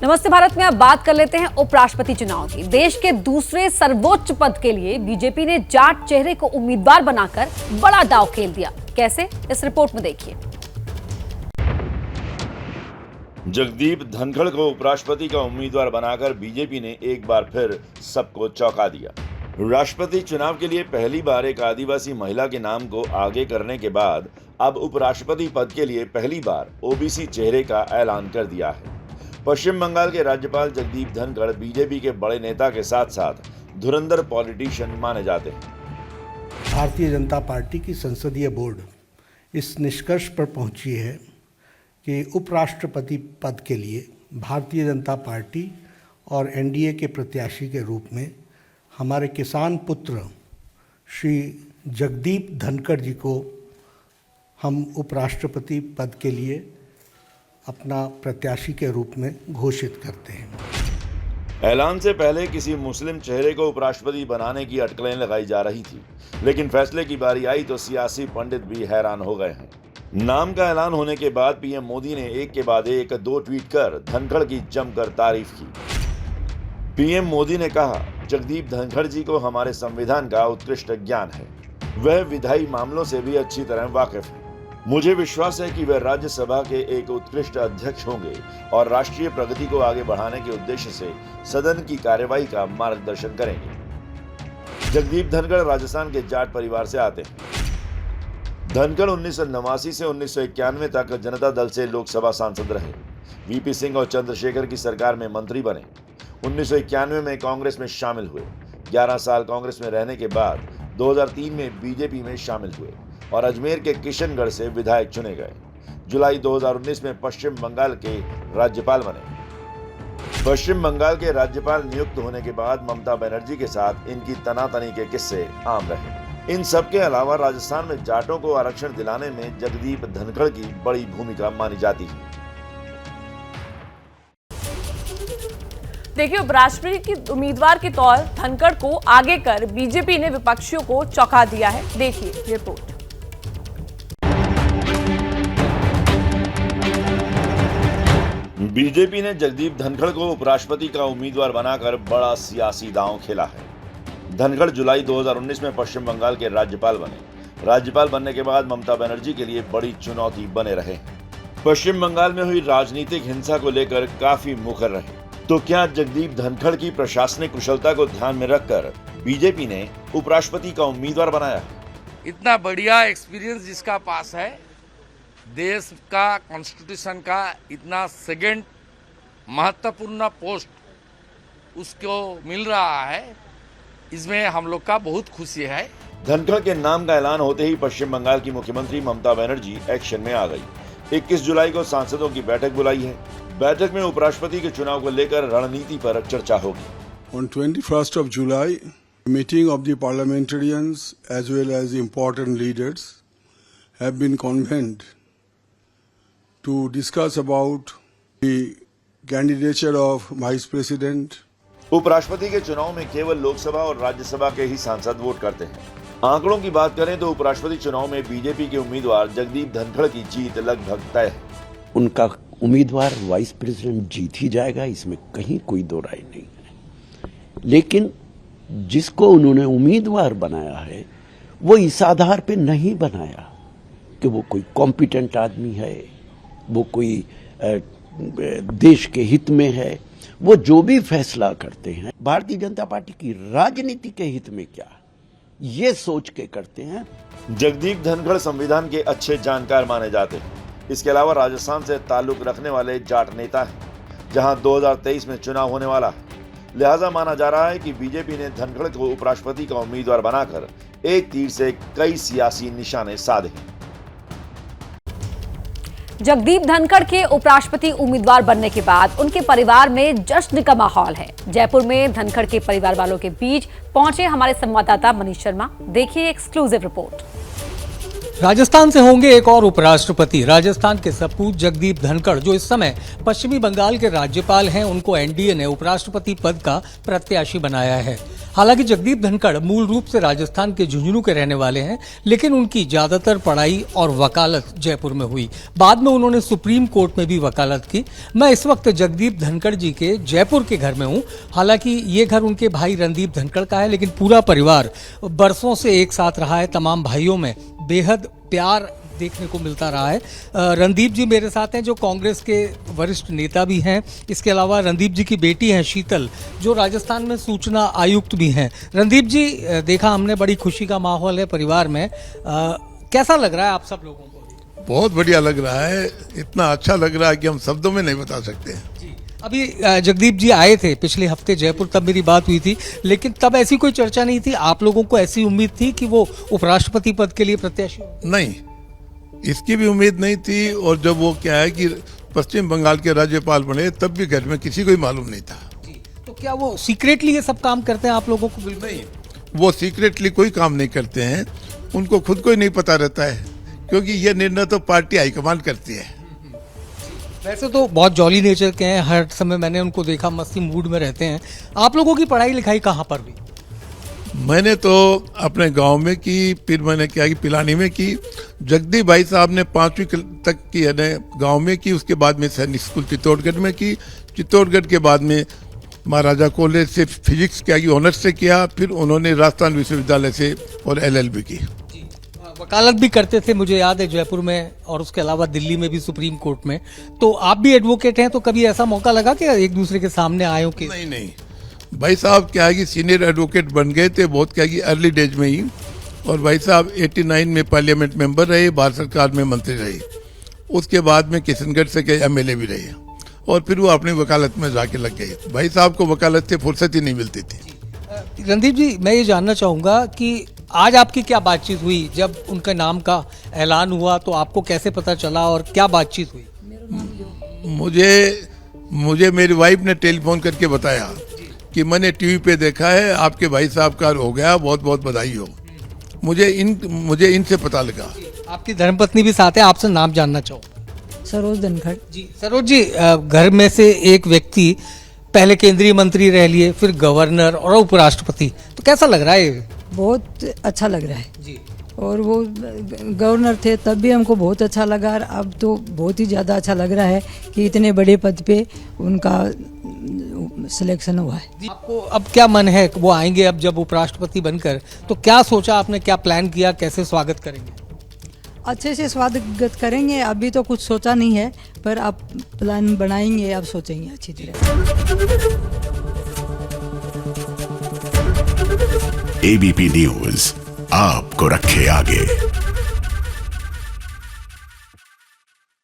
नमस्ते भारत में अब बात कर लेते हैं उपराष्ट्रपति चुनाव की। देश के दूसरे सर्वोच्च पद के लिए बीजेपी ने जाट चेहरे को उम्मीदवार बनाकर बड़ा दांव खेल दिया। कैसे, इस रिपोर्ट में देखिए। जगदीप धनखड़ को उपराष्ट्रपति का उम्मीदवार बनाकर बीजेपी ने एक बार फिर सबको चौंका दिया। राष्ट्रपति चुनाव के लिए पहली बार एक आदिवासी महिला के नाम को आगे करने के बाद अब उपराष्ट्रपति पद के लिए पहली बार ओबीसी चेहरे का ऐलान कर दिया है। पश्चिम बंगाल के राज्यपाल जगदीप धनखड़ बीजेपी के बड़े नेता के साथ साथ धुरंधर पॉलिटिशियन माने जाते हैं। भारतीय जनता पार्टी की संसदीय बोर्ड इस निष्कर्ष पर पहुंची है कि उपराष्ट्रपति पद के लिए भारतीय जनता पार्टी और एनडीए के प्रत्याशी के रूप में हमारे किसान पुत्र श्री जगदीप धनखड़ जी को हम उपराष्ट्रपति पद के लिए अपना प्रत्याशी के रूप में घोषित करते हैं। ऐलान से पहले किसी मुस्लिम चेहरे को उपराष्ट्रपति बनाने की अटकलें लगाई जा रही थी, लेकिन फैसले की बारी आई तो सियासी पंडित भी हैरान हो गए हैं। नाम का ऐलान होने के बाद पीएम मोदी ने एक के बाद एक 2 ट्वीट कर धनखड़ की जमकर तारीफ की। पीएम मोदी ने कहा, जगदीप धनखड़ जी को हमारे संविधान का उत्कृष्ट ज्ञान है, वह विधायी मामलों से भी अच्छी तरह वाकिफ है। मुझे विश्वास है कि वह राज्यसभा के एक उत्कृष्ट अध्यक्ष होंगे और राष्ट्रीय प्रगति को आगे बढ़ाने के उद्देश्य से सदन की कार्यवाही का मार्गदर्शन करेंगे। जगदीप धनखड़ राजस्थान के जाट परिवार से आते हैं। धनखड़ 1989 से 1991 तक जनता दल से लोकसभा सांसद रहे। वीपी सिंह और चंद्रशेखर की सरकार में मंत्री बने। 1991 में कांग्रेस में शामिल हुए। 11 साल कांग्रेस में रहने के बाद 2003 में बीजेपी में शामिल हुए और अजमेर के किशनगढ़ से विधायक चुने गए। जुलाई 2019 में पश्चिम बंगाल के राज्यपाल बने। पश्चिम बंगाल के राज्यपाल नियुक्त होने के बाद ममता बनर्जी के साथ इनकी तनातनी के किस्से आम रहे। इन सब के अलावा राजस्थान में जाटों को आरक्षण दिलाने में जगदीप धनखड़ की बड़ी भूमिका मानी जाती है। देखिए, उपराष्ट्रपति की उम्मीदवार के तौर धनखड़ को आगे कर बीजेपी ने विपक्षियों को चौंका दिया है। देखिए रिपोर्ट। बीजेपी ने जगदीप धनखड़ को उपराष्ट्रपति का उम्मीदवार बनाकर बड़ा सियासी दांव खेला है। धनखड़ जुलाई 2019 में पश्चिम बंगाल के राज्यपाल बने। राज्यपाल बनने के बाद ममता बनर्जी के लिए बड़ी चुनौती बने रहे। पश्चिम बंगाल में हुई राजनीतिक हिंसा को लेकर काफी मुखर रहे। तो क्या जगदीप धनखड़ की प्रशासनिक कुशलता को ध्यान में रखकर बीजेपी ने उपराष्ट्रपति का उम्मीदवार बनाया? इतना बढ़िया एक्सपीरियंस जिसका पास है, देश का कॉन्स्टिट्यूशन का इतना सेकंड महत्वपूर्ण पोस्ट उसको मिल रहा है, इसमें हम लोग का बहुत खुशी है। धनखड़ के नाम का ऐलान होते ही पश्चिम बंगाल की मुख्यमंत्री ममता बनर्जी एक्शन में आ गई। 21 जुलाई को सांसदों की बैठक बुलाई है। बैठक में उपराष्ट्रपति के चुनाव को लेकर रणनीति पर चर्चा होगी। On 21st of July, meeting of the parliamentarians as well as important leaders have been convened to discuss about the candidature of Vice President. उपराष्ट्रपति के चुनाव में केवल लोकसभा और राज्यसभा के ही सांसद वोट करते हैं। आंकड़ों की बात करें तो उपराष्ट्रपति चुनाव में बीजेपी के उम्मीदवार जगदीप धनखड़ की जीत लगभग तय है। उनका उम्मीदवार वाइस प्रेसिडेंट जीत ही जाएगा, इसमें कहीं कोई दो राय नहीं है। लेकिन जिसको उन्होंने उम्मीदवार बनाया है वो इस आधार पे नहीं बनाया कि वो कोई कॉम्पिटेंट आदमी है, वो कोई देश के हित में है। वो जो भी फैसला करते हैं भारतीय जनता पार्टी की राजनीति के हित में क्या, ये सोच के करते हैं। जगदीप धनखड़ संविधान के अच्छे जानकार माने जाते हैं। इसके अलावा राजस्थान से ताल्लुक रखने वाले जाट नेता हैं, जहां 2023 में चुनाव होने वाला है। लिहाजा माना जा रहा है कि बीजेपी ने धनखड़ को उपराष्ट्रपति का उम्मीदवार बनाकर एक तीर से कई सियासी निशाने साधे। जगदीप धनखड़ के उपराष्ट्रपति उम्मीदवार बनने के बाद उनके परिवार में जश्न का माहौल है। जयपुर में धनखड़ के परिवार वालों के बीच पहुंचे हमारे संवाददाता मनीष शर्मा। देखिए एक्सक्लूसिव रिपोर्ट। राजस्थान से होंगे एक और उपराष्ट्रपति। राजस्थान के सपूत जगदीप धनखड़, जो इस समय पश्चिमी बंगाल के राज्यपाल हैं, उनको एनडीए ने उपराष्ट्रपति पद का प्रत्याशी बनाया है। हालांकि जगदीप धनखड़ मूल रूप से राजस्थान के झुंझुनू के रहने वाले हैं, लेकिन उनकी ज्यादातर पढ़ाई और वकालत जयपुर में हुई। बाद में उन्होंने सुप्रीम कोर्ट में भी वकालत की। मैं इस वक्त जगदीप धनखड़ जी के जयपुर के घर में हूं। हालांकि ये घर उनके भाई रणदीप धनखड़ का है, लेकिन पूरा परिवार बरसों से एक साथ रहा है। तमाम भाइयों में बेहद प्यार देखने को मिलता रहा है। रणदीप जी मेरे साथ हैं, जो कांग्रेस के वरिष्ठ नेता भी हैं। इसके अलावा रणदीप जी की बेटी हैं शीतल, जो राजस्थान में सूचना आयुक्त भी हैं। रणदीप जी, देखा हमने, बड़ी खुशी का माहौल है परिवार में। कैसा लग रहा है आप सब लोगों को? बहुत बढ़िया लग रहा है। इतना अच्छा लग रहा है कि हम शब्दों में नहीं बता सकते। अभी जगदीप जी आए थे पिछले हफ्ते जयपुर, तब मेरी बात हुई थी, लेकिन तब ऐसी कोई चर्चा नहीं थी। आप लोगों को ऐसी उम्मीद थी कि वो उपराष्ट्रपति पद के लिए प्रत्याशी? नहीं, इसकी भी उम्मीद नहीं थी। और जब वो क्या है कि पश्चिम बंगाल के राज्यपाल बने, तब भी घर में किसी को ही मालूम नहीं था। तो क्या वो सीक्रेटली ये सब काम करते हैं? आप लोगों को बिल्कुल नहीं, वो सीक्रेटली कोई काम नहीं करते हैं। उनको खुद को ही नहीं पता रहता है, क्योंकि ये निर्णय तो पार्टी हाईकमान करती है। वैसे तो बहुत जॉली नेचर के हैं, हर समय मैंने उनको देखा मस्ती मूड में रहते हैं। आप लोगों की पढ़ाई लिखाई कहाँ पर हुई? मैंने तो अपने गांव में की, फिर मैंने क्या की पिलानी में की। जगदीप भाई साहब ने 5वीं तक की गांव में की। उसके बाद में सैनिक स्कूल चित्तौड़गढ़ में की। चित्तौड़गढ़ के बाद में महाराजा कॉलेज से फिजिक्स क्या की ऑनर्स से किया। फिर उन्होंने राजस्थान विश्वविद्यालय से और LLB की। वकालत भी करते थे, मुझे याद है, जयपुर में, और उसके अलावा दिल्ली में भी सुप्रीम कोर्ट में। तो आप भी एडवोकेट हैं, तो कभी ऐसा मौका लगा कि एक दूसरे के सामने आए हो? कि नहीं, भाई साहब क्या है कि सीनियर एडवोकेट बन गए थे बहुत क्या कि अर्ली डेज में ही। और भाई साहब 89 में पार्लियामेंट मेंबर रहे, भारत सरकार में मंत्री रहे। उसके बाद में किशनगढ़ से के MLA भी रहे, और फिर वो अपनी वकालत में जाके लग गए। भाई साहब को वकालत से फुर्सत ही नहीं मिलती थी। रणदीप जी, मैं ये जानना चाहूँगा कि आज आपकी क्या बातचीत हुई? जब उनके नाम का ऐलान हुआ तो आपको कैसे पता चला और क्या बातचीत हुई? मुझे मेरी वाइफ ने टेलीफोन करके बताया कि मैंने टीवी पे देखा है, आपके भाई साहब का हो गया, बहुत बहुत बधाई हो। मुझे इनसे पता लगा। आपकी धर्मपत्नी भी साथ है, आपसे नाम जानना चाहूँ। सरोज धनखड़ जी। सरोज जी, घर में से एक व्यक्ति पहले केंद्रीय मंत्री रह लिए, फिर गवर्नर और उपराष्ट्रपति, तो कैसा लग रहा है? बहुत अच्छा लग रहा है जी। और वो गवर्नर थे तब भी हमको बहुत अच्छा लगा, और अब तो बहुत ही ज़्यादा अच्छा लग रहा है कि इतने बड़े पद पे उनका सिलेक्शन हुआ है। आपको अब क्या मन है? वो आएंगे अब जब उपराष्ट्रपति बनकर, तो क्या सोचा आपने, क्या प्लान किया, कैसे स्वागत करेंगे? अच्छे से स्वागत करेंगे। अभी तो कुछ सोचा नहीं है, पर आप प्लान बनाएंगे, आप सोचेंगे अच्छी तरह। ABP न्यूज आपको रखे आगे।